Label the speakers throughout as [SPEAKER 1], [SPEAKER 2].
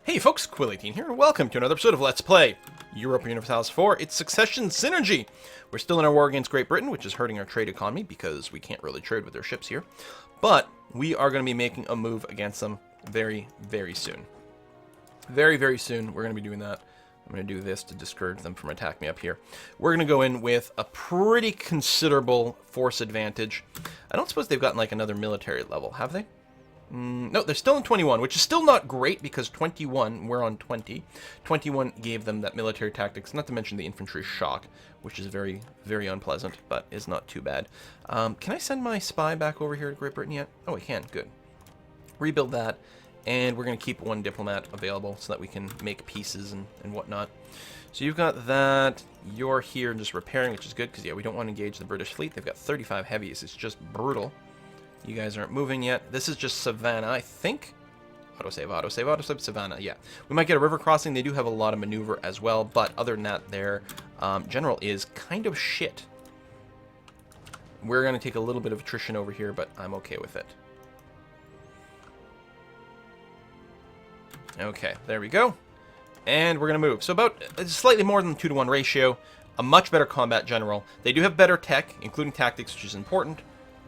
[SPEAKER 1] Hey folks, Quill18 here, and welcome to another episode of Let's Play Europa Universalis 4. It's Succession Synergy! We're still in our war against Great Britain, which is hurting our trade economy because we can't really trade with their ships here. But we are going to be making a move against them very, very soon. Very, very soon, we're going to be doing that. I'm going to do this to discourage them from attacking me up here. We're going to go in with a pretty considerable force advantage. I don't suppose they've gotten like another military level, have they? No, they're still in 21, which is still not great because 21, we're on 20. 21 gave them that military tactics, not to mention the infantry shock, which is very, very unpleasant, but is not too bad. Can I send my spy back over here to Great Britain yet? Oh, I can. Good. Rebuild that, and we're going to keep one diplomat available so that we can make pieces and whatnot. So you've got that. You're here just repairing, which is good because, yeah, we don't want to engage the British fleet. They've got 35 heavies. It's just brutal. You guys aren't moving yet. This is just Savannah, I think. Autosave, Savannah, yeah. We might get a river crossing. They do have a lot of maneuver as well, but other than that, their general is kind of shit. We're going to take a little bit of attrition over here, but I'm okay with it. Okay, there we go. And we're going to move. So about slightly more than 2-to-1 ratio. A much better combat general. They do have better tech, including tactics, which is important.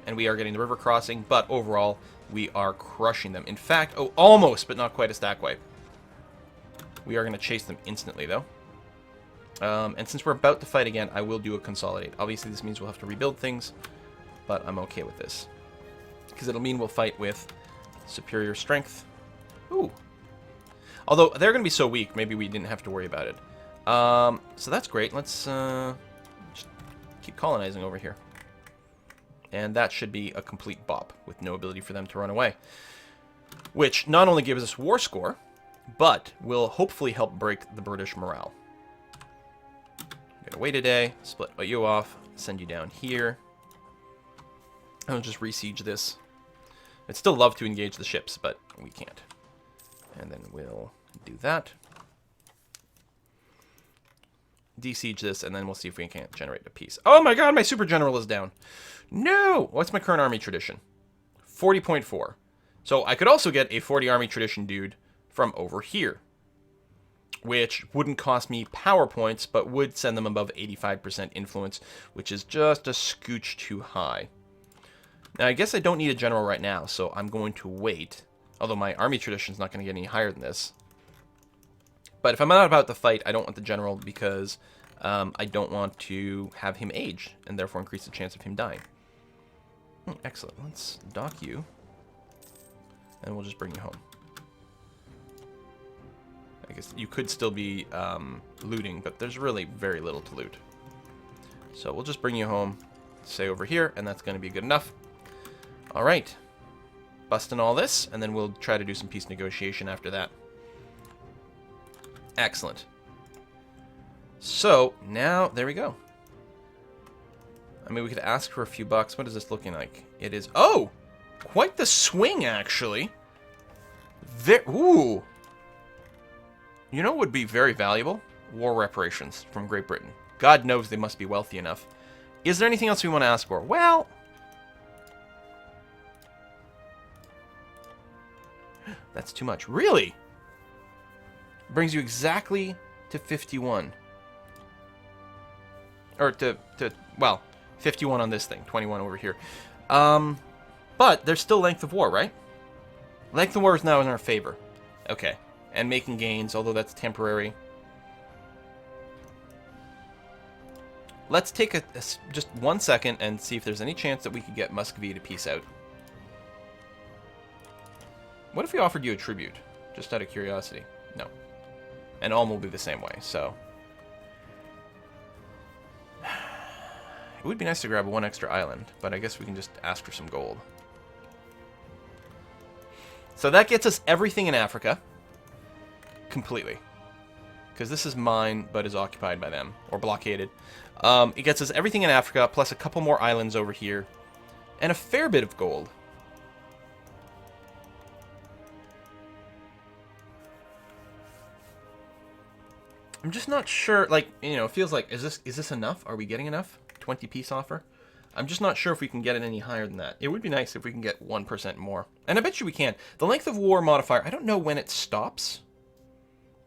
[SPEAKER 1] And we are getting the river crossing, but overall, we are crushing them. In fact, oh, almost, but not quite a stack wipe. We are going to chase them instantly, though. And since we're about to fight again, I will do a consolidate. Obviously, this means we'll have to rebuild things, but I'm okay with this. Because it'll mean we'll fight with superior strength. Ooh. Although, they're going to be so weak, maybe we didn't have to worry about it. So that's great. Let's just keep colonizing over here. And that should be a complete bop, with no ability for them to run away. Which not only gives us war score, but will hopefully help break the British morale. I'm gonna wait a day, split you off, send you down here. I'll just re-siege this. I'd still love to engage the ships, but we can't. And then we'll do that. De-siege this, and then we'll see if we can't generate a peace. Oh my god, my super general is down. No! What's my current army tradition? 40.4. So I could also get a 40 army tradition dude from over here, which wouldn't cost me power points, but would send them above 85% influence, which is just a scooch too high. Now, I guess I don't need a general right now, so I'm going to wait. Although my army tradition is not going to get any higher than this. But if I'm not about to fight, I don't want the general because I don't want to have him age and therefore increase the chance of him dying. Excellent. Let's dock you. And we'll just bring you home. I guess you could still be looting, but there's really very little to loot. So we'll just bring you home, say over here, and that's going to be good enough. All right. Busting all this, and then we'll try to do some peace negotiation after that. Excellent. So, now, there we go. I mean, we could ask for a few bucks. What is this looking like? It is... Oh! Quite the swing, actually. Ooh! You know what would be very valuable? War reparations from Great Britain. God knows they must be wealthy enough. Is there anything else we want to ask for? Well... That's too much. Really? Brings you exactly to 51. Or well, 51 on this thing, 21 over here. But there's still length of war, right? Length of war is now in our favor. Okay. And making gains, although that's temporary. Let's take just 1 second and see if there's any chance that we could get Muscovy to peace out. What if we offered you a tribute? Just out of curiosity. No. And Ulm will be the same way, so... It would be nice to grab one extra island, but I guess we can just ask for some gold. So that gets us everything in Africa. Completely. Because this is mine, but is occupied by them. Or blockaded. It gets us everything in Africa, plus a couple more islands over here. And a fair bit of gold. I'm just not sure, like, you know, it feels like, is this enough? Are we getting enough? 20 piece offer? I'm just not sure if we can get it any higher than that. It would be nice if we can get 1% more. And I bet you we can. The length of war modifier, I don't know when it stops.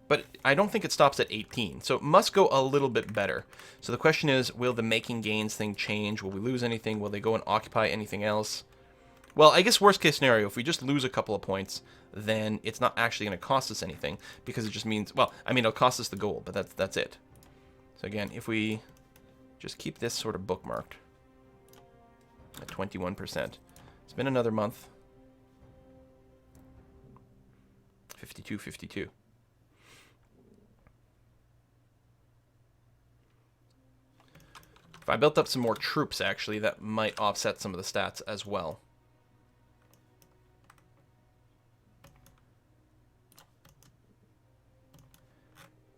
[SPEAKER 1] But I don't think it stops at 18, so it must go a little bit better. So the question is, will the making gains thing change? Will we lose anything? Will they go and occupy anything else? Well, I guess worst case scenario, if we just lose a couple of points, then it's not actually going to cost us anything, because it just means, well, I mean, it'll cost us the gold, but that's it. So again, if we just keep this sort of bookmarked at 21%. It's been another month. 52, 52. If I built up some more troops, actually, that might offset some of the stats as well.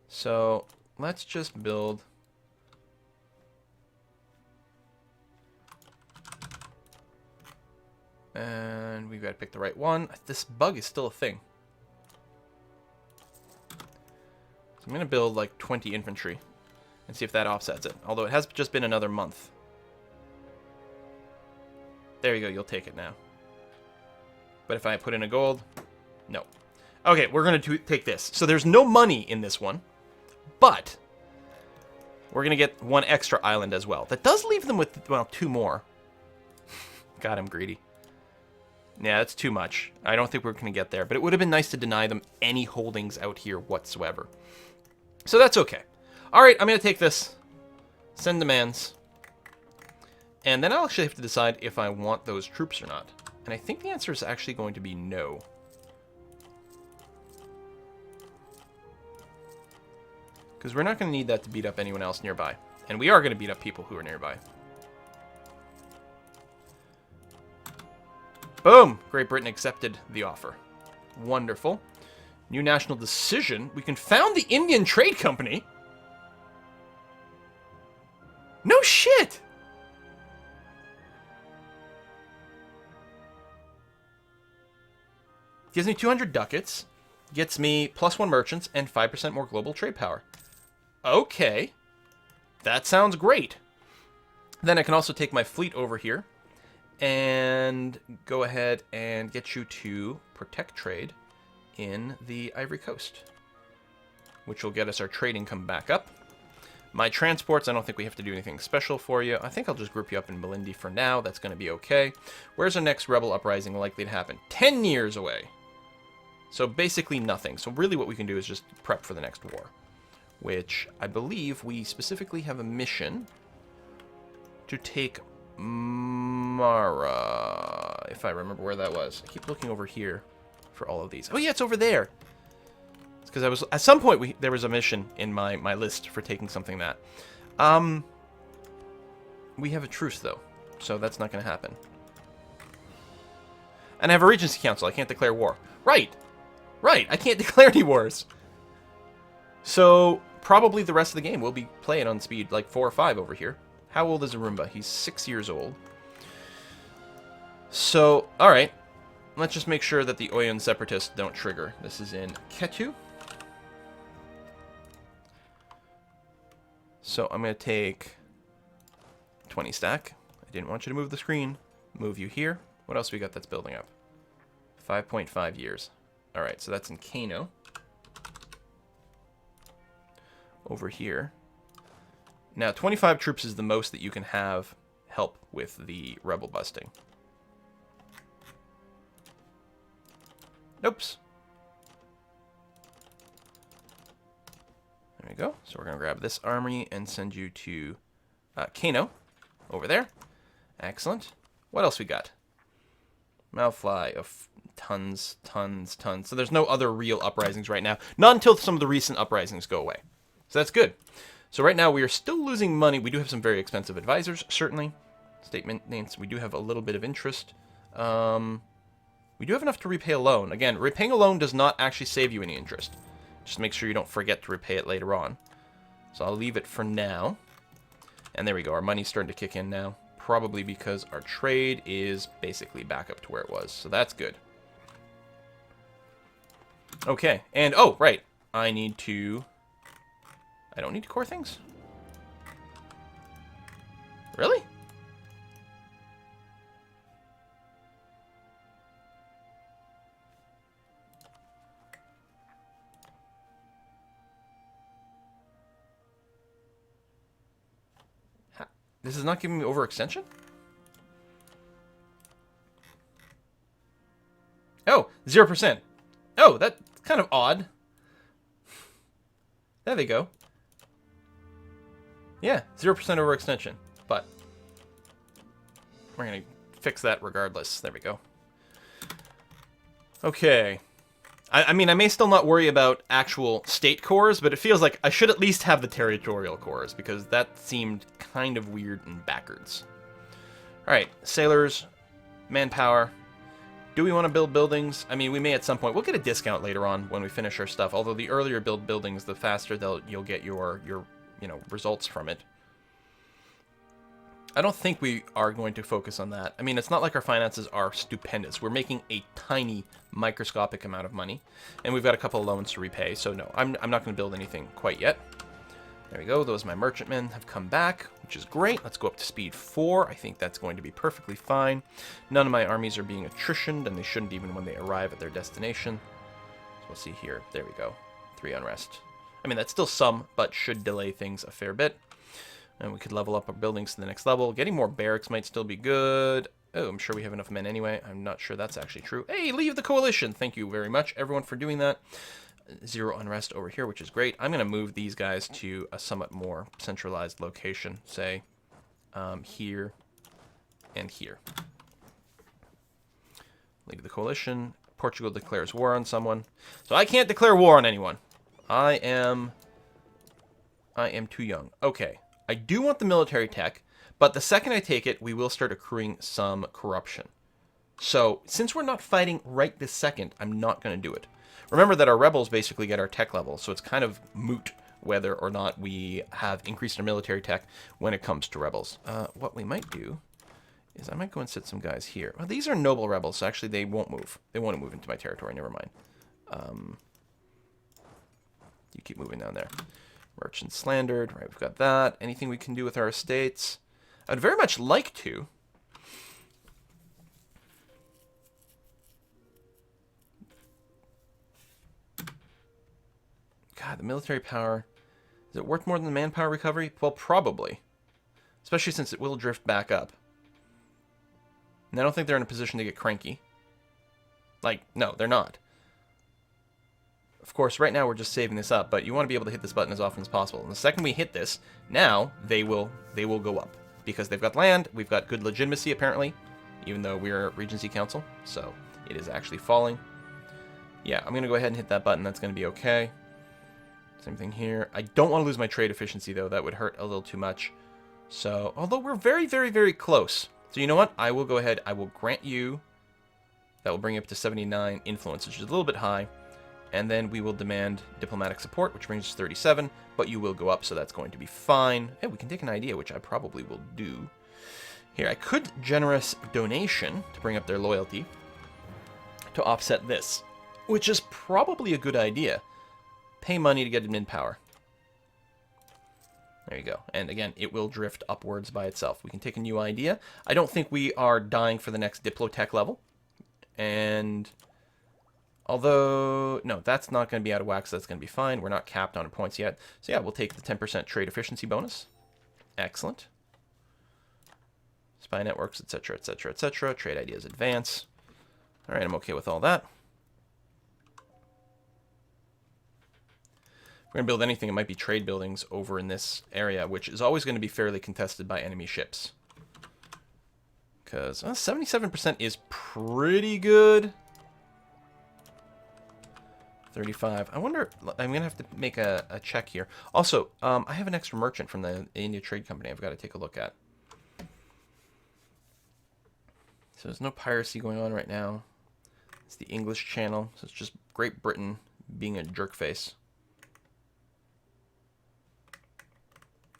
[SPEAKER 1] So let's just build... And we've got to pick the right one. This bug is still a thing. So I'm going to build like 20 infantry and see if that offsets it. Although it has just been another month. There you go, you'll take it now. But if I put in a gold, no. Okay, we're going to take this. So there's no money in this one, but we're going to get one extra island as well. That does leave them with, well, 2 more. God, I'm greedy. Yeah, that's too much. I don't think we're going to get there, but it would have been nice to deny them any holdings out here whatsoever. So that's okay. All right, I'm going to take this. Send demands. And then I'll actually have to decide if I want those troops or not. And I think the answer is actually going to be no. Because we're not going to need that to beat up anyone else nearby. And we are going to beat up people who are nearby. Boom! Great Britain accepted the offer. Wonderful. New national decision. We can found the Indian Trade Company. No shit! Gives me 200 ducats. Gets me +1 merchants and 5% more global trade power. Okay. That sounds great. Then I can also take my fleet over here and go ahead and get you to protect trade in the Ivory Coast, which will get us our trade income back up. My transports, I don't think we have to do anything special for you. I think I'll just group you up in Malindi for now. That's going to be okay. Where's our next rebel uprising likely to happen? 10 years away. So basically nothing. So really what we can do is just prep for the next war, which I believe we specifically have a mission to take Mara, if I remember where that was. I keep looking over here for all of these. Oh yeah, it's over there. It's because I was at some point there was a mission in my list for taking something that. We have a truce though, so that's not going to happen. And I have a Regency Council. I can't declare war. Right, I can't declare any wars. So probably the rest of the game we'll be playing on speed like 4 or 5 over here. How old is Arumba? He's 6 years old. So, alright. Let's just make sure that the Oyon Separatists don't trigger. This is in Ketu. So I'm going to take 20 stack. I didn't want you to move the screen. Move you here. What else we got that's building up? 5.5 years. Alright, so that's in Kano. Over here. Now, 25 troops is the most that you can have help with the rebel busting. Nope. There we go. So we're going to grab this army and send you to Kano. Over there. Excellent. What else we got? Malfly of tons. So there's no other real uprisings right now. Not until some of the recent uprisings go away. So that's good. So right now we are still losing money. We do have some very expensive advisors, certainly. State maintenance, we do have a little bit of interest. We do have enough to repay a loan. Again, repaying a loan does not actually save you any interest. Just make sure you don't forget to repay it later on. So I'll leave it for now. And there we go. Our money's starting to kick in now. Probably because our trade is basically back up to where it was. So that's good. Okay. And, oh, right. I don't need to core things? Really? This is not giving me overextension? Oh, 0%. Oh, that's kind of odd. There they go. Yeah, 0% overextension. But we're going to fix that regardless. There we go. Okay. I mean, I may still not worry about actual state cores, but it feels like I should at least have the territorial cores, because that seemed kind of weird and backwards. Alright, sailors, manpower. Do we want to build buildings? I mean, we may at some point. We'll get a discount later on when we finish our stuff, although the earlier build buildings, the faster you'll get your results from it. I don't think we are going to focus on that. I mean, it's not like our finances are stupendous. We're making a tiny, microscopic amount of money, and we've got a couple of loans to repay, so no, I'm not going to build anything quite yet. There we go. Those my merchantmen have come back, which is great. Let's go up to speed 4. I think that's going to be perfectly fine. None of my armies are being attritioned, and they shouldn't even when they arrive at their destination. So we'll see here. There we go. 3 unrest. I mean, that's still some, but should delay things a fair bit. And we could level up our buildings to the next level. Getting more barracks might still be good. Oh, I'm sure we have enough men anyway. I'm not sure that's actually true. Hey, leave the coalition. Thank you very much, everyone, for doing that. 0 unrest over here, which is great. I'm going to move these guys to a somewhat more centralized location, say here and here. Leave the coalition. Portugal declares war on someone. So I can't declare war on anyone. I am too young. Okay. I do want the military tech, but the second I take it, we will start accruing some corruption. So since we're not fighting right this second, I'm not going to do it. Remember that our rebels basically get our tech level, so it's kind of moot whether or not we have increased our military tech when it comes to rebels. What we might do is I might go and sit some guys here. Well, these are noble rebels, so actually they won't move. They won't move into my territory, never mind. You keep moving down there. Merchant slandered, right, we've got that. Anything we can do with our estates? I'd very much like to. God, the military power. Is it worth more than the manpower recovery? Well, probably. Especially since it will drift back up. And I don't think they're in a position to get cranky. Like, no, they're not. Of course, right now we're just saving this up, but you want to be able to hit this button as often as possible. And the second we hit this, now they will go up. Because they've got land, we've got good legitimacy apparently, even though we're Regency Council, so it is actually falling. Yeah, I'm going to go ahead and hit that button, that's going to be okay. Same thing here. I don't want to lose my trade efficiency, though. That would hurt a little too much. So, although we're very, very, very close. So, you know what? I will go ahead. I will grant you. That will bring you up to 79 influence, which is a little bit high. And then we will demand diplomatic support, which brings us 37. But you will go up, so that's going to be fine. Hey, we can take an idea, which I probably will do. Here, I could generous donation to bring up their loyalty to offset this, which is probably a good idea. Pay money to get admin power. There you go. And again, it will drift upwards by itself. We can take a new idea. I don't think we are dying for the next Diplotech level. And although, no, that's not going to be out of whack, so that's going to be fine. We're not capped on our points yet. So yeah, we'll take the 10% trade efficiency bonus. Excellent. Spy networks, etc., etc., etc. Trade ideas advance. All right, I'm okay with all that. If we're going to build anything, it might be trade buildings over in this area, which is always going to be fairly contested by enemy ships. Because 77% is pretty good. 35. I wonder, I'm going to have to make a check here. Also, I have an extra merchant from the India Trade Company I've got to take a look at. So there's no piracy going on right now. It's the English Channel, so it's just Great Britain being a jerkface.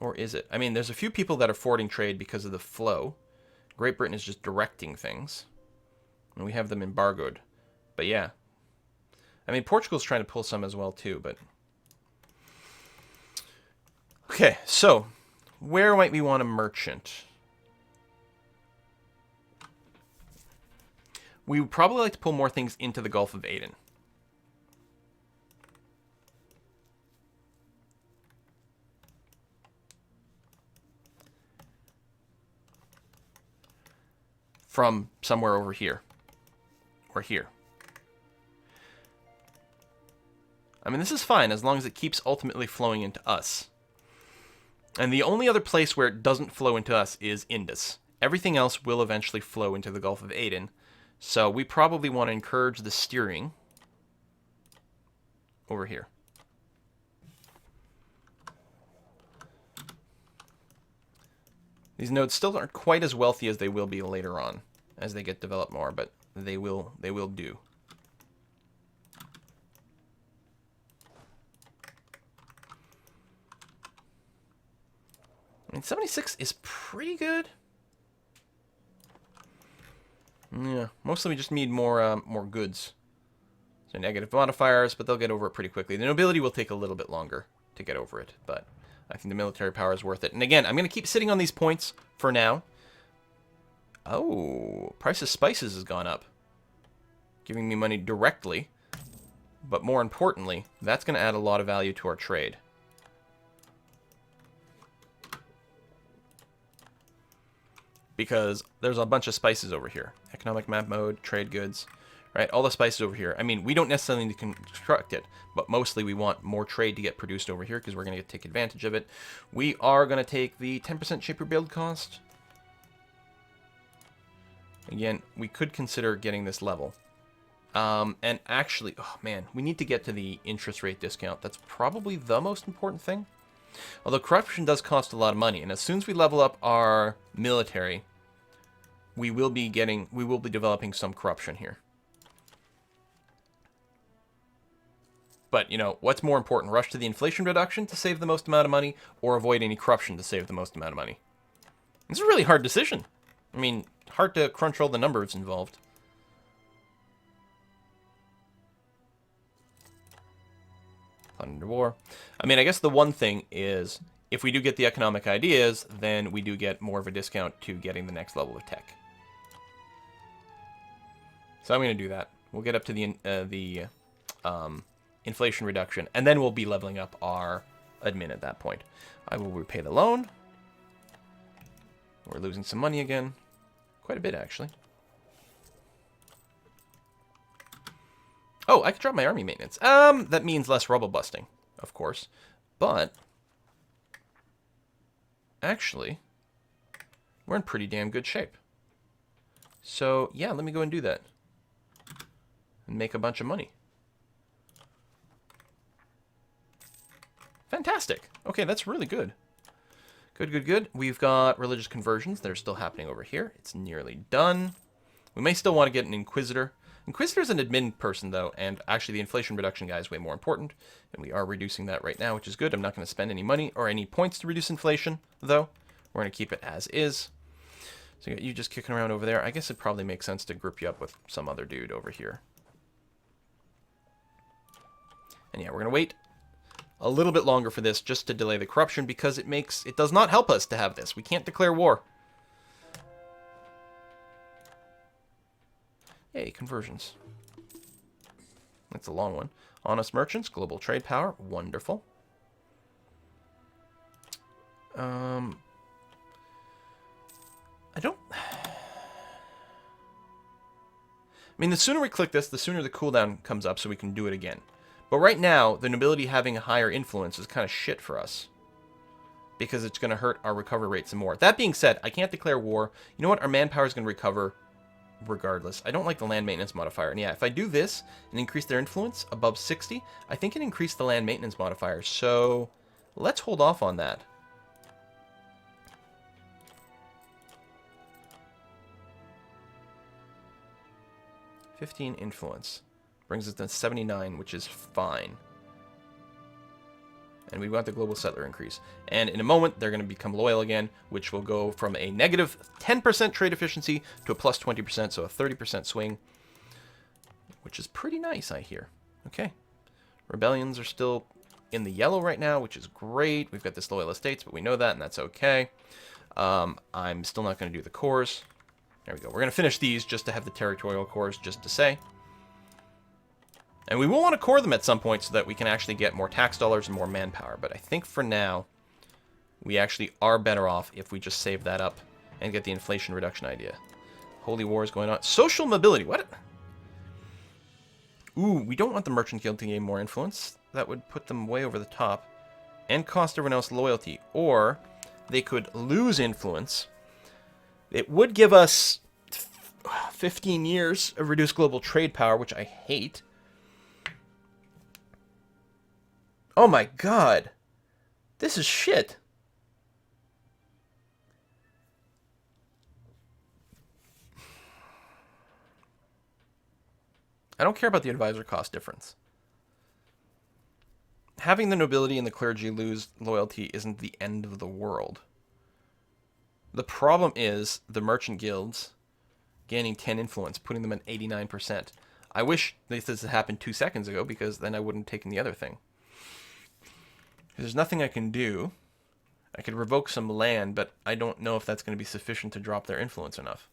[SPEAKER 1] Or is it? I mean, there's a few people that are forwarding trade because of the flow. Great Britain is just directing things. And we have them embargoed. But yeah. I mean, Portugal's trying to pull some as well, too, but... Okay, so, where might we want a merchant? We would probably like to pull more things into the Gulf of Aden. from somewhere over here. Or here. I mean, this is fine as long as it keeps ultimately flowing into us. And the only other place where it doesn't flow into us is Indus. Everything else will eventually flow into the Gulf of Aden. So we probably want to encourage the steering over here. These nodes still aren't quite as wealthy as they will be later on as they get developed more, but they will do. I mean, 76 is pretty good. Yeah, mostly we just need more goods. So negative modifiers, but they'll get over it pretty quickly. The nobility will take a little bit longer to get over it, but I think the military power is worth it. And again, I'm going to keep sitting on these points for now. Oh, price of spices has gone up, giving me money directly. But more importantly, that's going to add a lot of value to our trade. Because there's a bunch of spices over here. Economic map mode, trade goods, right? All the spices over here. I mean, we don't necessarily need to construct it, but mostly we want more trade to get produced over here because we're going to take advantage of it. We are going to take the 10% shaper build cost. Again, we could consider getting this level. And actually, oh man, we need to get to the interest rate discount. That's probably the most important thing. Although corruption does cost a lot of money, and as soon as we level up our military, we will be developing some corruption here. But, you know, what's more important? Rush to the inflation reduction to save the most amount of money, or avoid any corruption to save the most amount of money? It's a really hard decision. I mean, hard to crunch all the numbers involved. Under war. I mean, I guess the one thing is, if we do get the economic ideas, then we do get more of a discount to getting the next level of tech. So I'm going to do that. We'll get up to the inflation reduction, and then we'll be leveling up our admin at that point. I will repay the loan. We're losing some money again. Quite a bit, actually. Oh, I could drop my army maintenance. That means less rubble busting, of course. But actually, we're in pretty damn good shape. So, yeah, let me go and do that. And make a bunch of money. Fantastic. Okay, that's really good. Good, good, good. We've got religious conversions that are still happening over here. It's nearly done. We may still want to get an Inquisitor. Inquisitor's an admin person, though, and actually the inflation reduction guy is way more important, and we are reducing that right now, which is good. I'm not going to spend any money or any points to reduce inflation, though. We're going to keep it as is. So you just kicking around over there. I guess it probably makes sense to group you up with some other dude over here. And yeah, we're going to wait a little bit longer for this just to delay the corruption, because it does not help us to have this. We can't declare war. Yay, conversions. That's a long one. Honest merchants, global trade power, wonderful. I mean, the sooner we click this, the sooner the cooldown comes up so we can do it again. But right now, the nobility having a higher influence is kind of shit for us, because it's going to hurt our recovery rate some more. That being said, I can't declare war. You know what? Our manpower is going to recover regardless. I don't like the land maintenance modifier. And yeah, if I do this and increase their influence above 60, I think it increased the land maintenance modifier. So let's hold off on that. $15 influence brings us to 79, which is fine. And we want the global settler increase. And in a moment, they're going to become loyal again, which will go from a negative 10% trade efficiency to a plus 20%, so a 30% swing, which is pretty nice, I hear. Okay. Rebellions are still in the yellow right now, which is great. We've got this loyal estates, but we know that, and that's okay. I'm still not going to do the cores. There we go. We're going to finish these just to have the territorial cores, just to say. And we will want to core them at some point so that we can actually get more tax dollars and more manpower. But I think for now, we actually are better off if we just save that up and get the inflation reduction idea. Holy war is going on. Social mobility. What? Ooh, we don't want the Merchant Guild to gain more influence. That would put them way over the top. And cost everyone else loyalty. Or they could lose influence. It would give us 15 years of reduced global trade power, which I hate. Oh my god. This is shit. I don't care about the advisor cost difference. Having the nobility and the clergy lose loyalty isn't the end of the world. The problem is the merchant guilds gaining 10 influence, putting them at 89%. I wish this had happened 2 seconds ago, because then I wouldn't have taken the other thing. There's nothing I can do. I could revoke some land, but I don't know if that's going to be sufficient to drop their influence enough.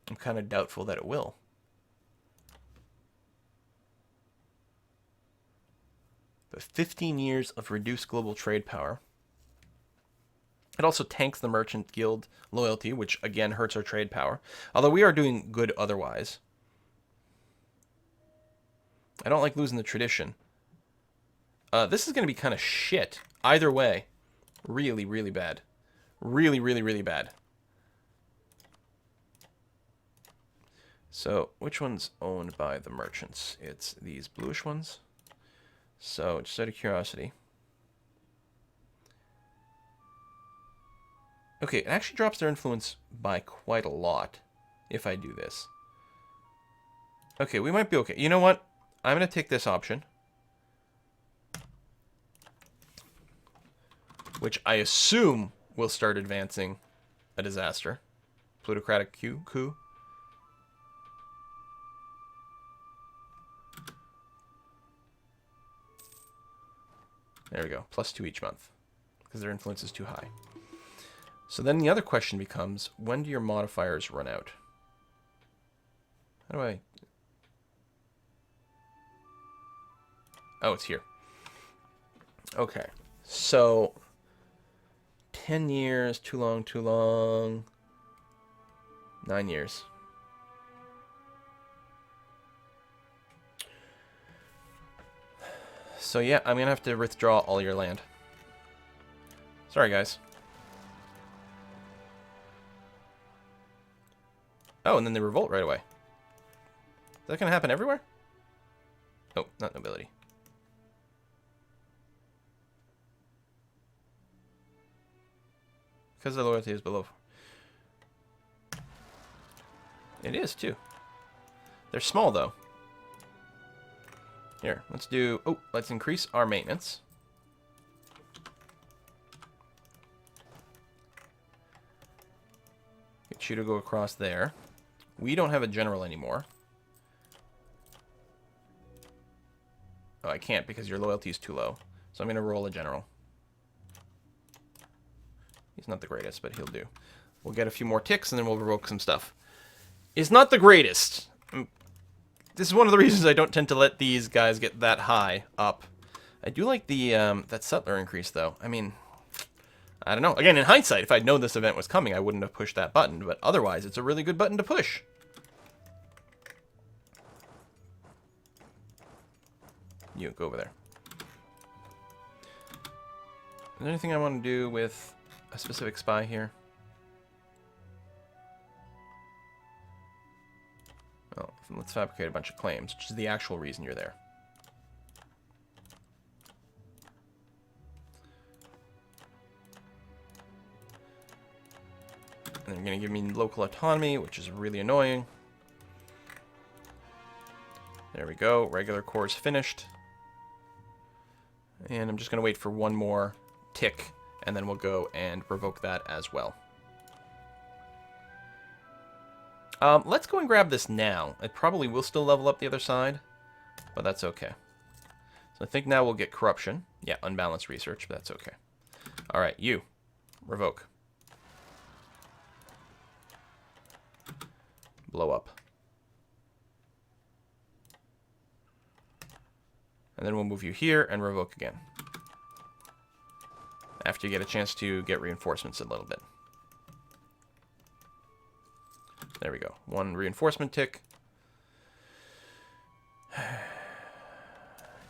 [SPEAKER 1] I'm kind of doubtful that it will. But 15 years of reduced global trade power. It also tanks the Merchant Guild loyalty, which again hurts our trade power. Although we are doing good otherwise. I don't like losing the tradition. This is going to be kind of shit. Either way. Really, really bad. Really, really, really bad. So, which one's owned by the merchants? It's these bluish ones. So, just out of curiosity. Okay, it actually drops their influence by quite a lot if I do this. Okay, we might be okay. You know what? I'm going to take this option. Which I assume will start advancing a disaster. Plutocratic coup. There we go. +2 each month. Because their influence is too high. So then the other question becomes, when do your modifiers run out? How do I... Oh, it's here. Okay. So... 10 years, too long, too long. 9 years. So yeah, I'm going to have to withdraw all your land. Sorry, guys. Oh, and then they revolt right away. Is that going to happen everywhere? Oh, not nobility. Because the loyalty is below. It is, too. They're small, though. Here, let's do... Oh, let's increase our maintenance. Get you to go across there. We don't have a general anymore. Oh, I can't because your loyalty is too low. So I'm going to roll a general. He's not the greatest, but he'll do. We'll get a few more ticks, and then we'll revoke some stuff. It's not the greatest. This is one of the reasons I don't tend to let these guys get that high up. I do like the that settler increase, though. I mean, I don't know. Again, in hindsight, if I'd known this event was coming, I wouldn't have pushed that button. But otherwise, it's a really good button to push. You, go over there. Is there anything I want to do with a specific spy here? Well, let's fabricate a bunch of claims, which is the actual reason you're there. And they're going to give me local autonomy, which is really annoying. There we go. Regular core is finished. And I'm just going to wait for one more tick, and then we'll go and revoke that as well. Let's go and grab this now. It probably will still level up the other side, but that's okay. So I think now we'll get corruption. Yeah, unbalanced research, but that's okay. All right, you. Revoke. Blow up. And then we'll move you here and revoke again. After you get a chance to get reinforcements a little bit. There we go. 1 reinforcement tick.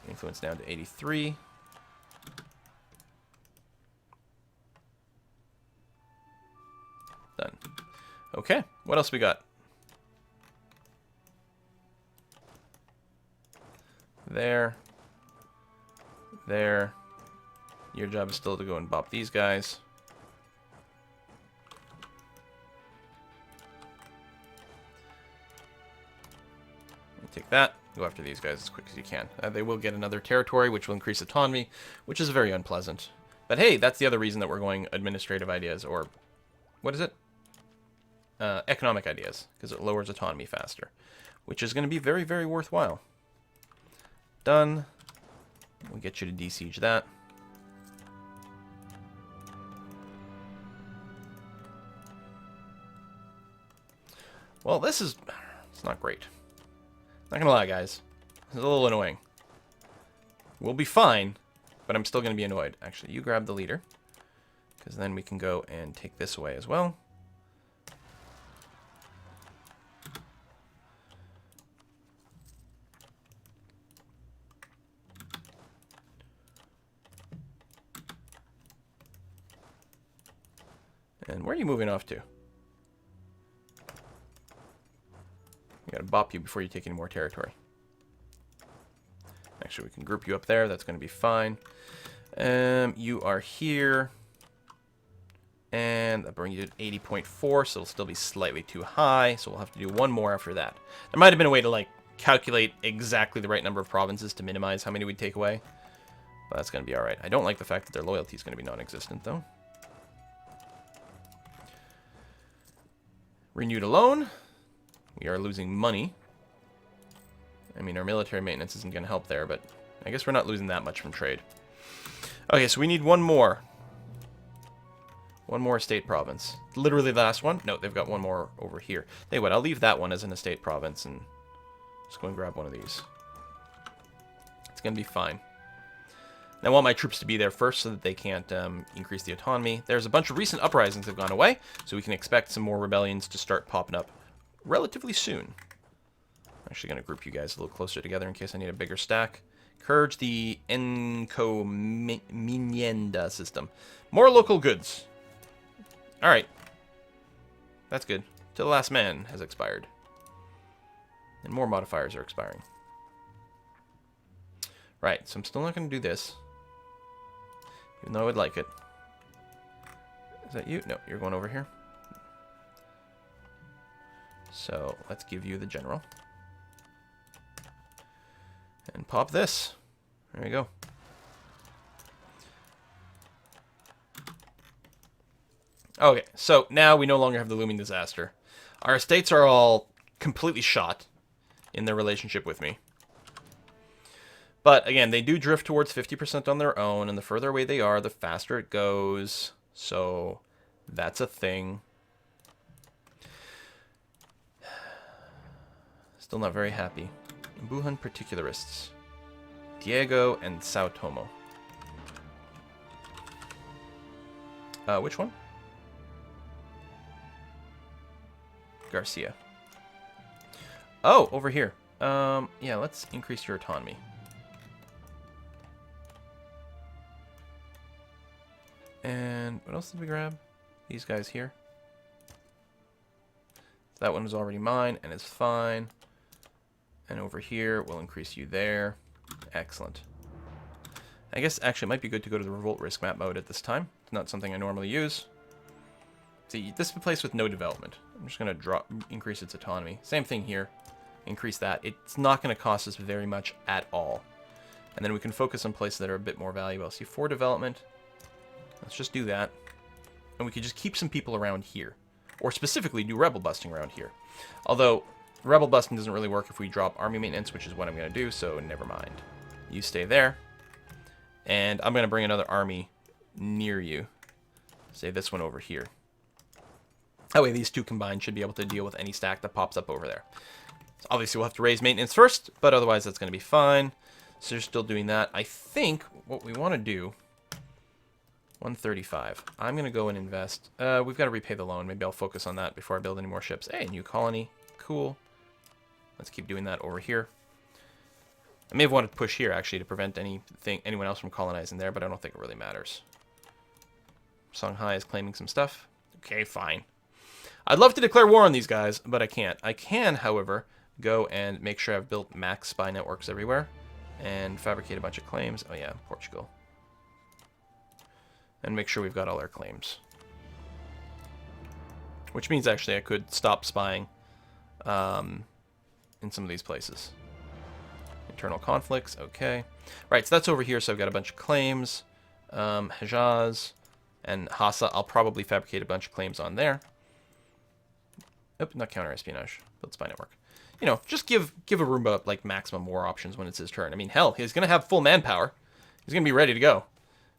[SPEAKER 1] Influence down to 83. Done. Okay, what else we got? There. There. Your job is still to go and bop these guys. Take that. Go after these guys as quick as you can. They will get another territory, which will increase autonomy, which is very unpleasant. But hey, that's the other reason that we're going administrative ideas, or what is it? Economic ideas, because it lowers autonomy faster, which is going to be very, very worthwhile. Done. We'll get you to de-siege that. Well, it's not great. Not gonna lie, guys. It's a little annoying. We'll be fine, but I'm still gonna be annoyed. Actually, you grab the leader, because then we can go and take this away as well. And where are you moving off to? We gotta bop you before you take any more territory. Actually, we can group you up there. That's gonna be fine. You are here. And I'll bring you to 80.4, so it'll still be slightly too high. So we'll have to do one more after that. There might have been a way to, like, calculate exactly the right number of provinces to minimize how many we'd take away. But that's gonna be alright. I don't like the fact that their loyalty is gonna be non-existent, though. Renewed a loan. We are losing money. I mean, our military maintenance isn't going to help there, but I guess we're not losing that much from trade. Okay, so we need one more. One more estate province. Literally the last one? No, they've got one more over here. Tell you what, I'll leave that one as an estate province and just go and grab one of these. It's going to be fine. And I want my troops to be there first so that they can't increase the autonomy. There's a bunch of recent uprisings that have gone away, so we can expect some more rebellions to start popping up relatively soon. I'm actually going to group you guys a little closer together in case I need a bigger stack. Encourage the encomienda system. More local goods. Alright. That's good. Till the last man has expired. And more modifiers are expiring. Right, so I'm still not going to do this. Even though I would like it. Is that you? No, you're going over here. So let's give you the general. And pop this. There you go. Okay, so now we no longer have the looming disaster. Our estates are all completely shot in their relationship with me. But again, they do drift towards 50% on their own, and the further away they are, the faster it goes. So that's a thing. Still not very happy. Buhan particularists. Diego and Sao Tomo. Which one? Garcia. Oh, over here. Yeah, let's increase your autonomy. And what else did we grab? These guys here. That one was already mine and is fine. And over here, we'll increase you there. Excellent. I guess actually it might be good to go to the revolt risk map mode at this time. It's not something I normally use. See, this is a place with no development. I'm just going to increase its autonomy. Same thing here. Increase that. It's not going to cost us very much at all. And then we can focus on places that are a bit more valuable. See, for development, let's just do that. And we could just keep some people around here. Or specifically do rebel busting around here. Although, rebel busting doesn't really work if we drop army maintenance, which is what I'm going to do, so never mind. You stay there. And I'm going to bring another army near you. Say this one over here. That way these two combined should be able to deal with any stack that pops up over there. So obviously we'll have to raise maintenance first, but otherwise that's going to be fine. So you're still doing that. I think what we want to do 135. I'm going to go and invest. We've got to repay the loan. Maybe I'll focus on that before I build any more ships. Hey, new colony. Cool. Let's keep doing that over here. I may have wanted to push here, actually, to prevent anyone else from colonizing there, but I don't think it really matters. Songhai is claiming some stuff. Okay, fine. I'd love to declare war on these guys, but I can't. I can, however, go and make sure I've built max spy networks everywhere and fabricate a bunch of claims. Oh, yeah, Portugal. And make sure we've got all our claims. Which means, actually, I could stop spying in some of these places. Internal conflicts, okay. Right, so that's over here, so I've got a bunch of claims. Hejaz and Hassa, I'll probably fabricate a bunch of claims on there. Nope, not counter-espionage. Build spy network. You know, just give Arumba, like, maximum war options when it's his turn. I mean, hell, he's going to have full manpower. He's going to be ready to go.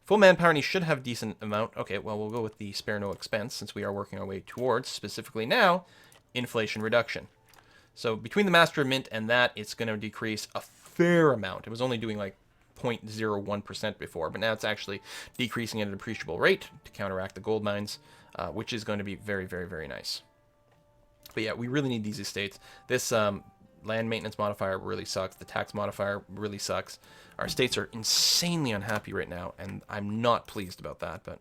[SPEAKER 1] Full manpower, and he should have decent amount. Okay, well, we'll go with the spare no expense, since we are working our way towards, specifically now, inflation reduction. So between the Master of Mint and that, it's going to decrease a fair amount. It was only doing, like, 0.01% before, but now it's actually decreasing at an appreciable rate to counteract the gold mines, which is going to be very, very, very nice. But yeah, we really need these estates. This land maintenance modifier really sucks. The tax modifier really sucks. Our estates are insanely unhappy right now, and I'm not pleased about that, but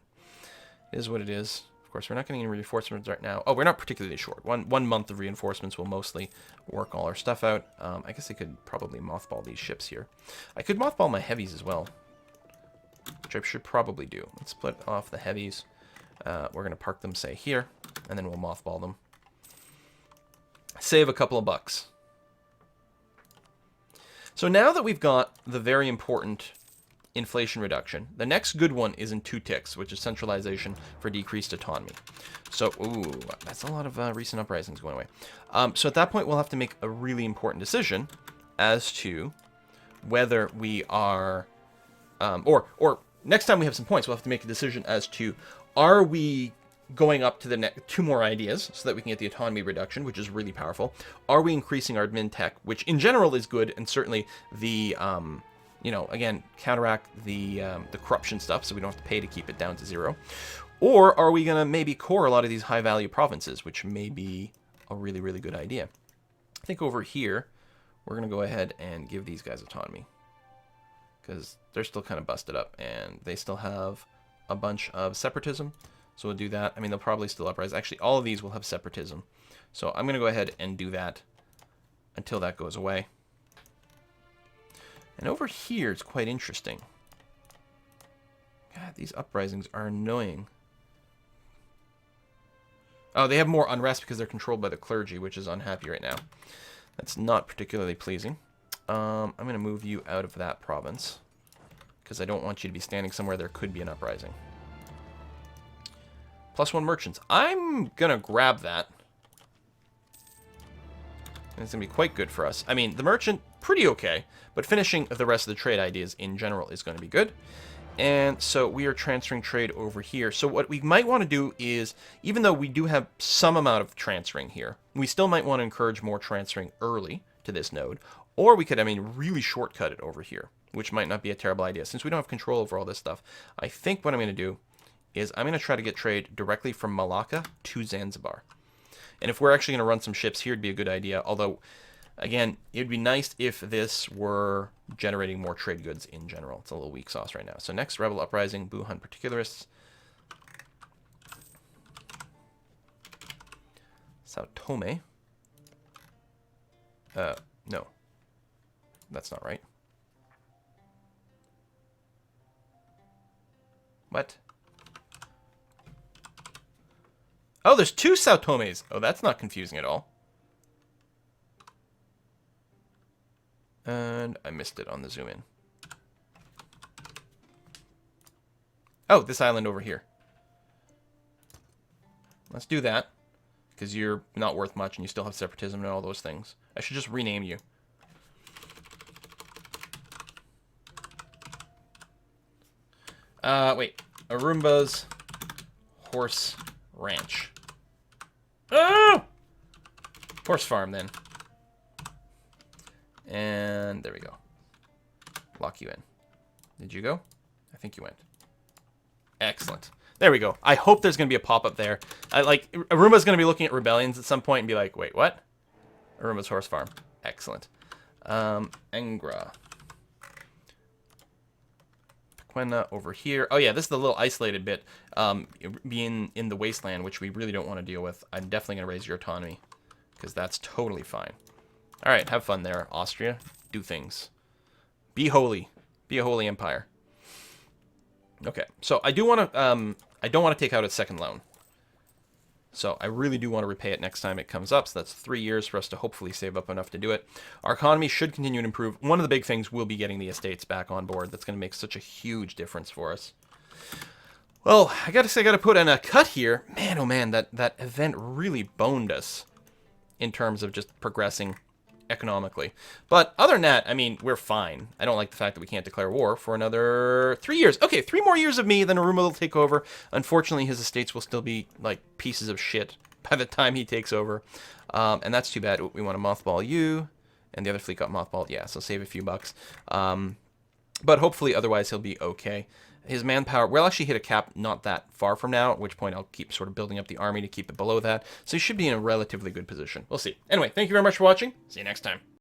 [SPEAKER 1] it is what it is. Of course, we're not getting any reinforcements right now. Oh, we're not particularly short. One month of reinforcements will mostly work all our stuff out. I guess I could probably mothball these ships here. I could mothball my heavies as well, which I should probably do. Let's split off the heavies. We're going to park them, say, here, and then we'll mothball them. Save a couple of bucks. So now that we've got the very important inflation reduction, the next good one is in 2 ticks, which is centralization for decreased autonomy. So, ooh, that's a lot of recent uprisings going away. So at that point, we'll have to make a really important decision as to whether we are, or next time we have some points, we'll have to make a decision as to, are we going up to the next 2 more ideas so that we can get the autonomy reduction, which is really powerful? Are we increasing our admin tech, which in general is good, and certainly the, you know, again, counteract the corruption stuff, so we don't have to pay to keep it down to 0. Or are we going to maybe core a lot of these high-value provinces, which may be a really, really good idea. I think over here, we're going to go ahead and give these guys autonomy, because they're still kind of busted up, and they still have a bunch of separatism. So we'll do that. I mean, they'll probably still uprise. Actually, all of these will have separatism. So I'm going to go ahead and do that until that goes away. And over here, it's quite interesting. God, these uprisings are annoying. Oh, they have more unrest because they're controlled by the clergy, which is unhappy right now. That's not particularly pleasing. I'm going to move you out of that province, because I don't want you to be standing somewhere there could be an uprising. +1 merchants. I'm going to grab that. And it's going to be quite good for us. I mean, the merchant, pretty okay. But finishing the rest of the trade ideas in general is going to be good. And so we are transferring trade over here. So what we might want to do is, even though we do have some amount of transferring here, we still might want to encourage more transferring early to this node. Or we could, I mean, really shortcut it over here, which might not be a terrible idea. Since we don't have control over all this stuff, I think what I'm going to do is I'm going to try to get trade directly from Malacca to Zanzibar. And if we're actually going to run some ships here, it'd be a good idea. Although, again, it would be nice if this were generating more trade goods in general. It's a little weak sauce right now. So next, Rebel Uprising, Buhan Particularists. Sao Tome. No. That's not right. What? Oh, there's 2 Sao Tomes. Oh, that's not confusing at all. And I missed it on the zoom in. Oh, this island over here. Let's do that, because you're not worth much and you still have separatism and all those things. I should just rename you. Wait. Arumba's Horse Ranch. Oh! Horse farm, then. And there we go. Lock you in. Did you go? I think you went. Excellent. There we go. I hope there's going to be a pop-up there. Arumba's going to be looking at rebellions at some point and be like, wait, what? Arumba's horse farm. Excellent. Engra. Pequena over here. Oh, yeah, this is the little isolated bit. Being in the wasteland, which we really don't want to deal with. I'm definitely going to raise your autonomy, because that's totally fine. All right, have fun there, Austria. Do things. Be holy. Be a holy empire. Okay, so I do want to, I don't want to take out its second loan. So I really do want to repay it next time it comes up. So that's 3 years for us to hopefully save up enough to do it. Our economy should continue to improve. One of the big things will be getting the estates back on board. That's going to make such a huge difference for us. Well, I gotta say, I gotta put in a cut here. Man, oh man, that event really boned us in terms of just progressing economically. But other than that, I mean, we're fine. I don't like the fact that we can't declare war for another 3 years. Okay, 3 more years of me, then Arumba will take over. Unfortunately, his estates will still be like pieces of shit by the time he takes over. And that's too bad. We want to mothball you, and the other fleet got mothballed. Yeah, so save a few bucks. But hopefully, otherwise, he'll be okay. His manpower, we'll actually hit a cap not that far from now, at which point I'll keep sort of building up the army to keep it below that. So he should be in a relatively good position. We'll see. Anyway, thank you very much for watching. See you next time.